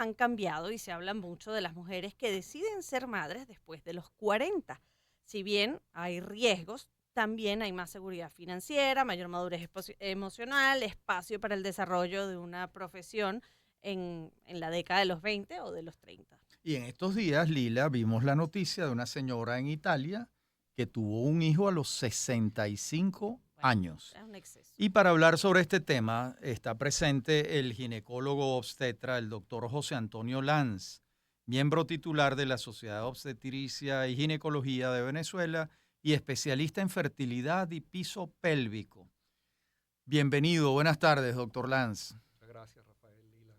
han cambiado y se habla mucho de las mujeres que deciden ser madres después de los 40. Si bien hay riesgos, también hay más seguridad financiera, mayor madurez emocional, espacio para el desarrollo de una profesión en la década de los 20 o de los 30. Y en estos días, Lila, vimos la noticia de una señora en Italia que tuvo un hijo a los 65 Bueno, años. es un exceso. Y para hablar sobre este tema está presente el ginecólogo obstetra, el doctor José Antonio Lanz, miembro titular de la Sociedad Obstetricia y Ginecología de Venezuela y especialista en fertilidad y piso pélvico. Bienvenido, buenas tardes, doctor Lanz. Muchas gracias, Rafael Lila.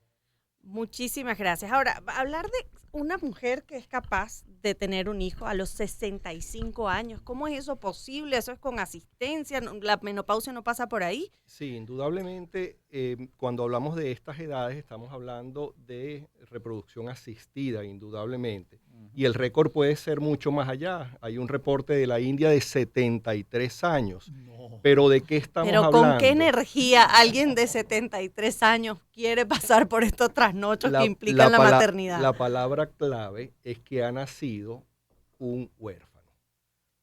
Muchísimas gracias. Ahora, hablar de una mujer que es capaz de tener un hijo a los 65 años, ¿cómo es eso posible? ¿Eso es con asistencia? ¿La menopausia no pasa por ahí? Sí, indudablemente, cuando hablamos de estas edades, estamos hablando de reproducción asistida, indudablemente. Y el récord puede ser mucho más allá. Hay un reporte de la India de 73 años. No. Pero ¿de qué estamos Pero hablando? ¿con qué energía alguien de 73 años quiere pasar por estos trasnochos que implican la maternidad? La palabra clave es que ha nacido un huérfano.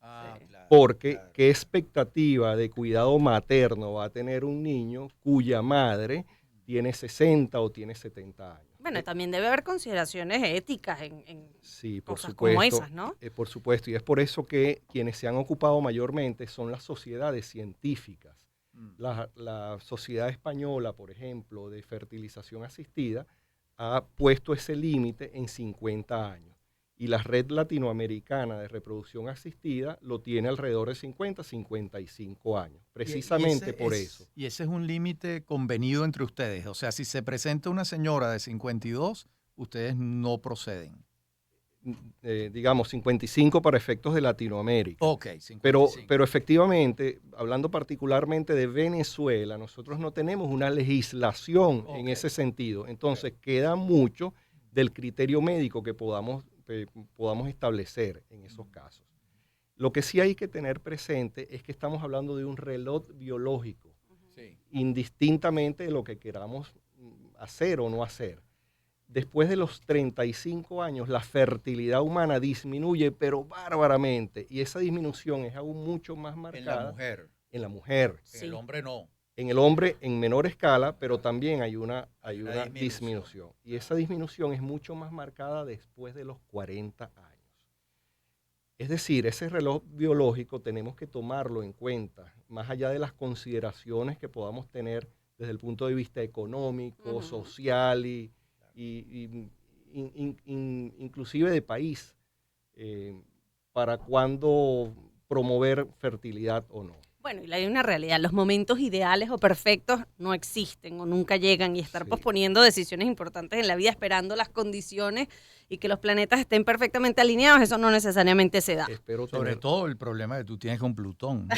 Ah, Sí. claro, Porque claro. ¿qué expectativa de cuidado materno va a tener un niño cuya madre tiene 60 o tiene 70 años? Bueno, también debe haber consideraciones éticas en Sí, por cosas como supuesto, esas, ¿no? por supuesto. Y es por eso que quienes se han ocupado mayormente son las sociedades científicas. Mm. La Sociedad Española, por ejemplo, de fertilización asistida, ha puesto ese límite en 50 años. Y la Red Latinoamericana de Reproducción Asistida lo tiene alrededor de 50, 55 años, precisamente por eso. Y ese es un límite convenido entre ustedes. O sea, si se presenta una señora de 52, ustedes no proceden. Digamos, 55 para efectos de Latinoamérica. Ok, 55. Pero efectivamente, hablando particularmente de Venezuela, nosotros no tenemos una legislación en ese sentido. Entonces, queda mucho del criterio médico que podamos establecer en esos casos. Lo que sí hay que tener presente es que estamos hablando de un reloj biológico, Sí. indistintamente de lo que queramos hacer o no hacer. Después de los 35 años, la fertilidad humana disminuye, pero bárbaramente, y esa disminución es aún mucho más marcada En la mujer. en la mujer. En el hombre no. En el hombre en menor escala, pero también hay una disminución. disminución. Y esa disminución es mucho más marcada después de los 40 años. Es decir, ese reloj biológico tenemos que tomarlo en cuenta, más allá de las consideraciones que podamos tener desde el punto de vista económico, social y inclusive de país, para cuándo promover fertilidad o no. Bueno, y hay una realidad, los momentos ideales o perfectos no existen o nunca llegan y estar Sí. posponiendo decisiones importantes en la vida esperando las condiciones y que los planetas estén perfectamente alineados, eso no necesariamente se da. Sobre todo el problema que tú tienes con Plutón.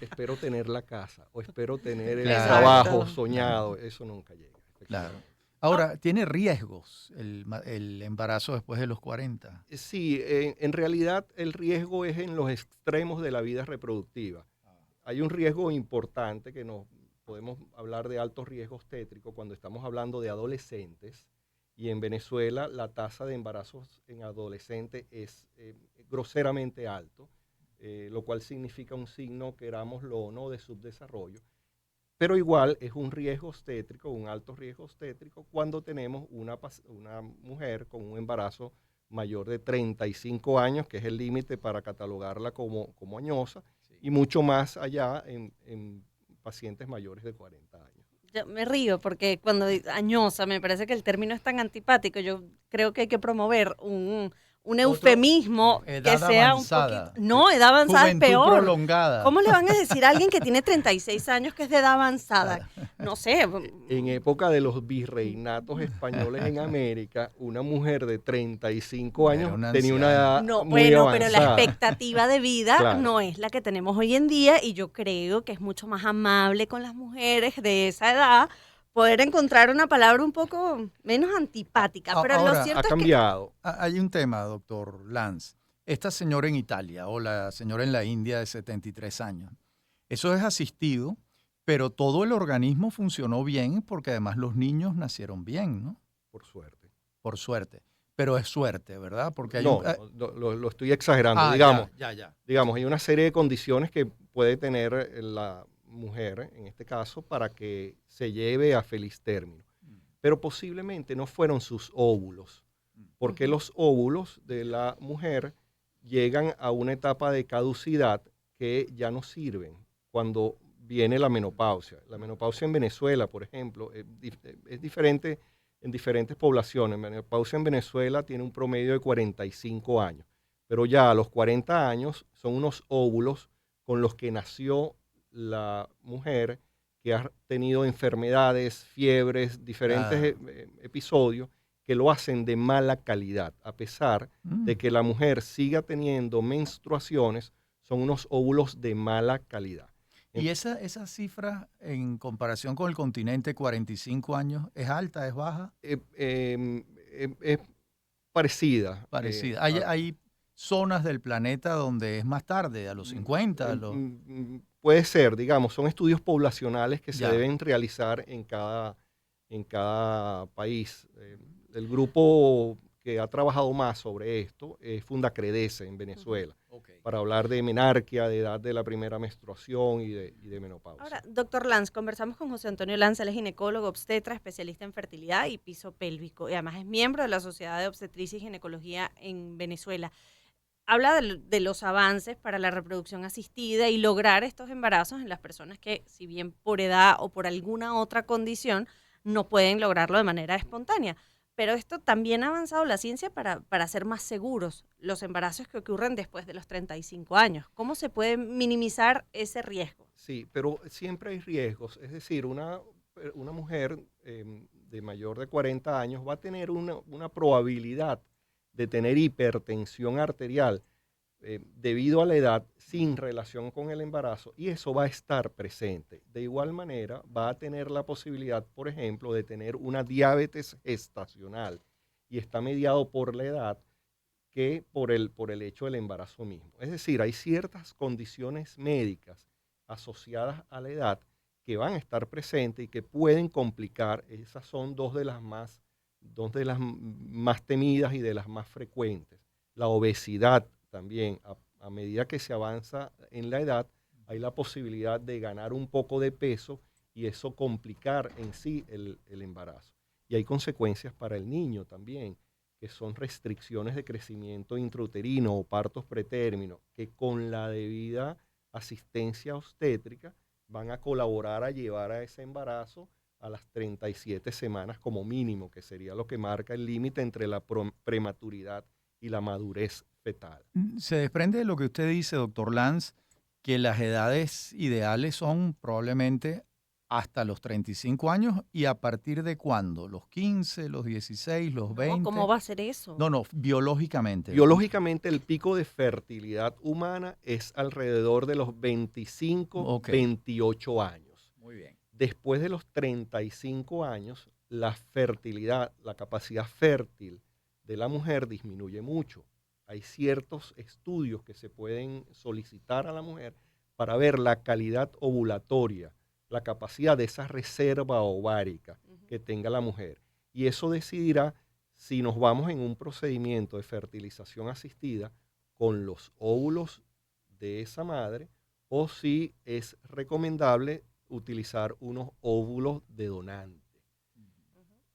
Espero tener la casa o espero tener el Claro. trabajo soñado, eso nunca llega. Claro. Ahora, ¿tiene riesgos el embarazo después de los 40? Sí, en realidad el riesgo es en los extremos de la vida reproductiva. Hay un riesgo importante que nos podemos hablar de alto riesgo obstétrico cuando estamos hablando de adolescentes, y en Venezuela la tasa de embarazos en adolescentes es groseramente alto, lo cual significa un signo, querámoslo o no, de subdesarrollo. Pero igual es un riesgo obstétrico, un alto riesgo obstétrico, cuando tenemos una mujer con un embarazo mayor de 35 años, que es el límite para catalogarla como añosa, Sí. y mucho más allá en pacientes mayores de 40 años. Yo me río porque cuando añosa me parece que el término es tan antipático, yo creo que hay que promover un eufemismo edad que sea avanzada. un poquito... No, edad avanzada es Juventud peor. prolongada. ¿Cómo le van a decir a alguien que tiene 36 años que es de edad avanzada? No sé. En época de los virreinatos españoles en América, una mujer de 35 Era años una tenía una anciana. edad No, muy bueno, avanzada. pero la expectativa de vida Claro. no es la que tenemos hoy en día y yo creo que es mucho más amable con las mujeres de esa edad poder encontrar una palabra un poco menos antipática. Pero Ahora, lo Ha cierto es que... cambiado. Hay un tema, doctor Lanz. Esta señora en Italia o la señora en la India de 73 años, eso es asistido Pero todo el organismo funcionó bien porque además los niños nacieron bien, ¿no? por suerte. Por suerte. Pero es suerte, ¿verdad? Porque hay No, lo estoy exagerando. Digamos, hay una serie de condiciones que puede tener la mujer, en este caso, para que se lleve a feliz término. Pero posiblemente no fueron sus óvulos, porque los óvulos de la mujer llegan a una etapa de caducidad que ya no sirven cuando viene la menopausia. La menopausia en Venezuela, por ejemplo, es diferente en diferentes poblaciones. La menopausia en Venezuela tiene un promedio de 45 años, pero ya a los 40 años son unos óvulos con los que nació la mujer que ha tenido enfermedades, fiebres, diferentes episodios que lo hacen de mala calidad, a pesar de que la mujer siga teniendo menstruaciones, son unos óvulos de mala calidad. ¿Y esa cifra en comparación con el continente, 45 años, es alta, es baja? Es parecida. Parecida. Hay zonas del planeta donde es más tarde, a los 50. Puede ser, digamos, son estudios poblacionales que se Ya. deben realizar en cada país. El grupo que ha trabajado más sobre esto es Fundacredece en Venezuela, para hablar de menarquia, de edad de la primera menstruación y de menopausia. Ahora, doctor Lanz, conversamos con José Antonio Lanz, él es ginecólogo, obstetra, especialista en fertilidad y piso pélvico, y además es miembro de la Sociedad de Obstetricia y Ginecología en Venezuela. Habla de los avances para la reproducción asistida y lograr estos embarazos en las personas que, si bien por edad o por alguna otra condición, no pueden lograrlo de manera espontánea. Pero esto también ha avanzado la ciencia para hacer más seguros los embarazos que ocurren después de los 35 años. ¿Cómo se puede minimizar ese riesgo? Sí, pero siempre hay riesgos. Es decir, una mujer de mayor de 40 años va a tener una probabilidad de tener hipertensión arterial debido a la edad sin relación con el embarazo, y eso va a estar presente. De igual manera, va a tener la posibilidad, por ejemplo, de tener una diabetes gestacional, y está mediado por la edad que por el hecho del embarazo mismo. Es decir, hay ciertas condiciones médicas asociadas a la edad que van a estar presentes y que pueden complicar. Esas son dos de las más temidas y de las más frecuentes. La obesidad también, a medida que se avanza en la edad, hay la posibilidad de ganar un poco de peso y eso complicar en sí el embarazo. Y hay consecuencias para el niño también, que son restricciones de crecimiento intrauterino o partos pretérminos, que con la debida asistencia obstétrica van a colaborar a llevar a ese embarazo a las 37 semanas como mínimo, que sería lo que marca el límite entre la prematuridad y la madurez fetal. Se desprende de lo que usted dice, doctor Lanz, que las edades ideales son probablemente hasta los 35 años, y a partir de cuándo, los 15, los 16, los 20. ¿Cómo va a ser eso? No, biológicamente. Biológicamente el pico de fertilidad humana es alrededor de los 25, 28 años. Muy bien. Después de los 35 años, la fertilidad, la capacidad fértil de la mujer disminuye mucho. Hay ciertos estudios que se pueden solicitar a la mujer para ver la calidad ovulatoria, la capacidad de esa reserva ovárica que tenga la mujer. Y eso decidirá si nos vamos en un procedimiento de fertilización asistida con los óvulos de esa madre, o si es recomendable utilizar unos óvulos de donante.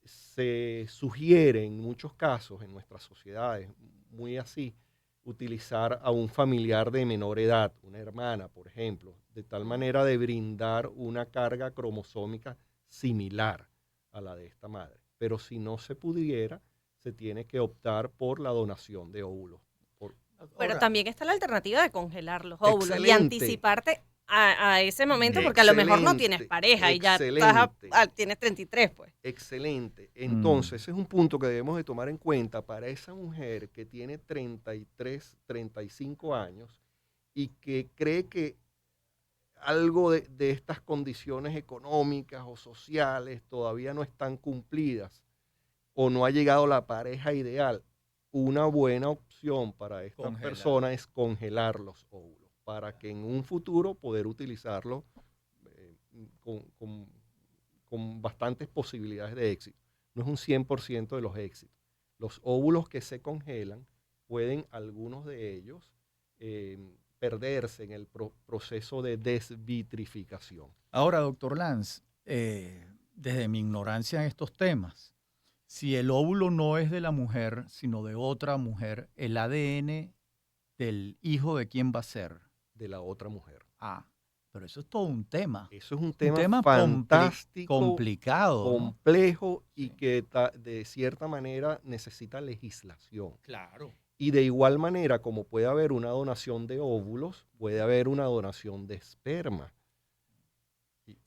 Se sugiere en muchos casos, en nuestras sociedades, muy así, utilizar a un familiar de menor edad, una hermana, por ejemplo, de tal manera de brindar una carga cromosómica similar a la de esta madre. Pero si no se pudiera, se tiene que optar por la donación de óvulos. Pero también está la alternativa de congelar los óvulos y anticiparte a ese momento, porque a lo mejor no tienes pareja y ya tienes 33, pues. Excelente. Entonces, ese es un punto que debemos de tomar en cuenta para esa mujer que tiene 33, 35 años y que cree que algo de estas condiciones económicas o sociales todavía no están cumplidas o no ha llegado la pareja ideal. Una buena opción para esta persona es congelar los óvulos, para que en un futuro poder utilizarlo con bastantes posibilidades de éxito. No es un 100% de los éxitos. Los óvulos que se congelan pueden, algunos de ellos, perderse en el proceso de desvitrificación. Ahora, doctor Lanz, desde mi ignorancia en estos temas, si el óvulo no es de la mujer, sino de otra mujer, el ADN del hijo de quién va a ser. De la otra mujer. Ah, pero eso es todo un tema. Eso es un tema fantástico, complicado, complejo, ¿no? Y sí, que de cierta manera necesita legislación. Claro. Y de igual manera, como puede haber una donación de óvulos, puede haber una donación de esperma.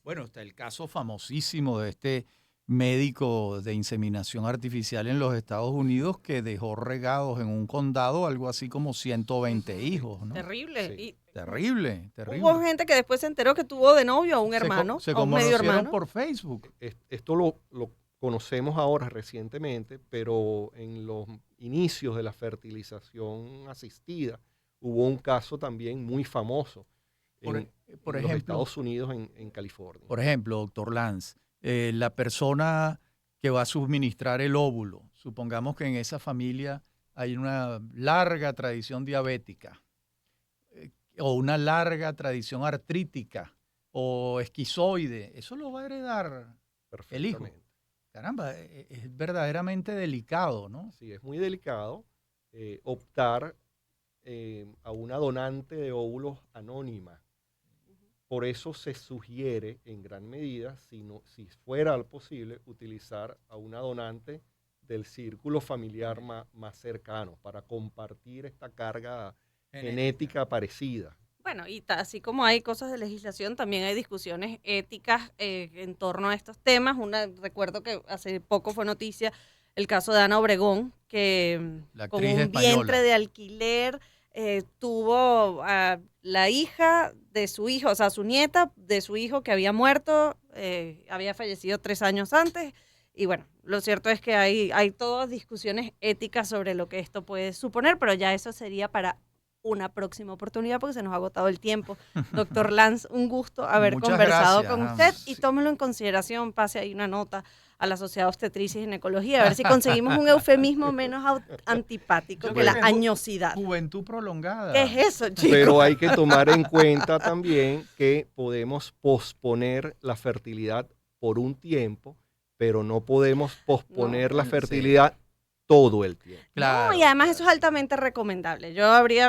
Bueno, está el caso famosísimo de este médico de inseminación artificial en los Estados Unidos que dejó regados en un condado algo así como 120 hijos, ¿no? Terrible. Sí. Terrible, terrible. Hubo gente que después se enteró que tuvo de novio a un hermano, se a un medio conocieron hermano. por Facebook. Esto lo conocemos ahora recientemente, pero en los inicios de la fertilización asistida hubo un caso también muy famoso por en ejemplo, los Estados Unidos, en California. Por ejemplo, doctor Lanz, la persona que va a suministrar el óvulo, supongamos que en esa familia hay una larga tradición diabética o una larga tradición artrítica o esquizoide, eso lo va a heredar el hijo. Caramba, es verdaderamente delicado, ¿no? Sí, es muy delicado optar a una donante de óvulos anónima. Por eso se sugiere en gran medida, si fuera posible, utilizar a una donante del círculo familiar más cercano para compartir esta carga genética parecida. Bueno, y así como hay cosas de legislación, también hay discusiones éticas en torno a estos temas. Recuerdo que hace poco fue noticia el caso de Ana Obregón, que con un vientre de alquiler tuvo a la hija de su hijo, o sea, su nieta de su hijo que había muerto, había fallecido 3 años antes. Y bueno, lo cierto es que hay todas discusiones éticas sobre lo que esto puede suponer, pero ya eso sería para una próxima oportunidad porque se nos ha agotado el tiempo. Doctor Lanz, un gusto haber conversado con usted y tómelo en consideración, pase ahí una nota a la Sociedad de Obstetricia y Ginecología, a ver si conseguimos un eufemismo menos antipático que la añosidad. Juventud prolongada. ¿Qué es eso, chicos? Pero hay que tomar en cuenta también que podemos posponer la fertilidad por un tiempo, pero no podemos posponer la fertilidad todo el tiempo. Claro, no, y además eso es altamente recomendable.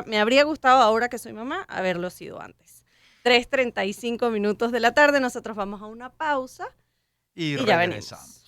Me habría gustado, ahora que soy mamá, haberlo sido antes. 3:35 de la tarde, nosotros vamos a una pausa y ya venimos.